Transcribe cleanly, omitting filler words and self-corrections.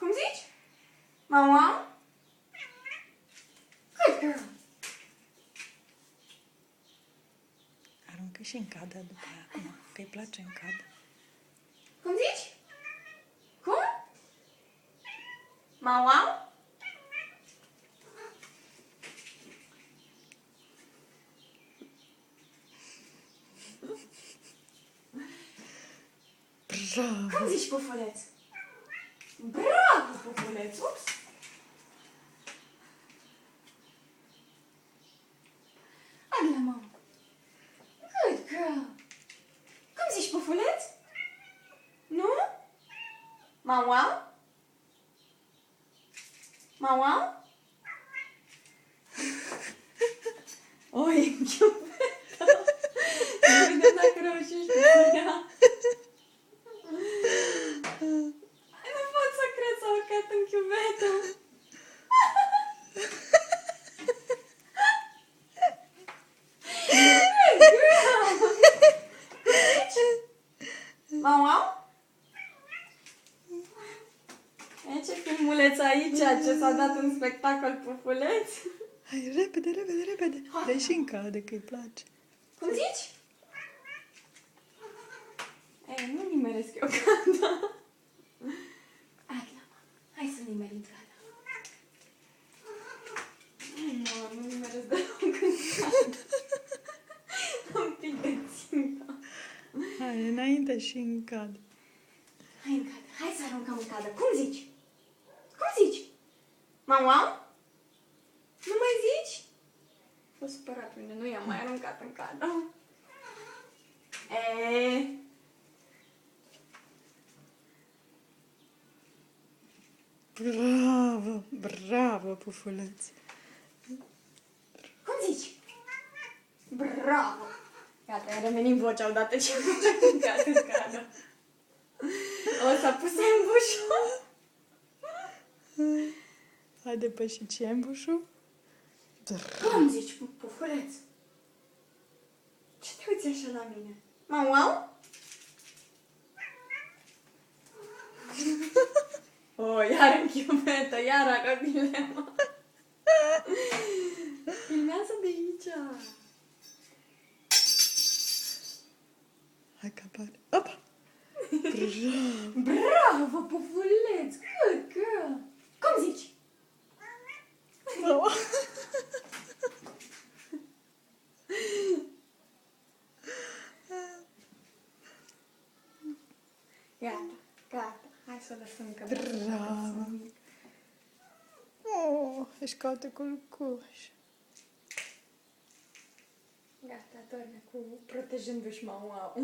Cum zici? Mama? Good girl. Aruncă și în cadă după aia acum, că îi place în cadă. Cum zici? Cum? Mama? Bravo! Cum zici, pufuleț? Bravo, pufuleț! Ups! Hai la mama! Good girl! Cum zici, pufuleț? Nu? Mama? Mama? Oi, chiubetă! Nu vedem dacă reușești să ia. Nu pot să cred, s-a urcat în chiuvetă. Mama? E ce filmuleț aici, ce s-a dat un spectacol, pufuleț. Hai, repede, repede, repede! Dă și în cadă, că îi place. Cum zici? Ei, nu nimeresc eu cada. Hai, mama, hai să nimerim cada. Nu nimeresc deloc în cada. Un pic de țintă. Hai, înainte și în cadă. Hai în cadă, hai să aruncăm în cadă. Cum zici? Cum zici? Mama? Nu mai zici? M-a supărat mine, nu i-am mai aruncat în cadă. Bravo! Bravo, pufuleț! Cum zici? Bravo! Gata, ai revenit vocea odată ce am aruncat în cadă. O să pus embușul. Haide pe și ce embușul? Cum zici, pufuleț? Ce te uiți așa la mine? Mama? Oh, iar în chiuvetă, iar ară dilema. Filmează de aici. Hai că apare. Opa! Bravo! Bravo, pufuleț! Good girl! Cum zici? Bravo! Gata, gata. Hai să lăsăm că... Bravo! Oh, își caută culcuș. Gata, dorme cu protejându-și mama.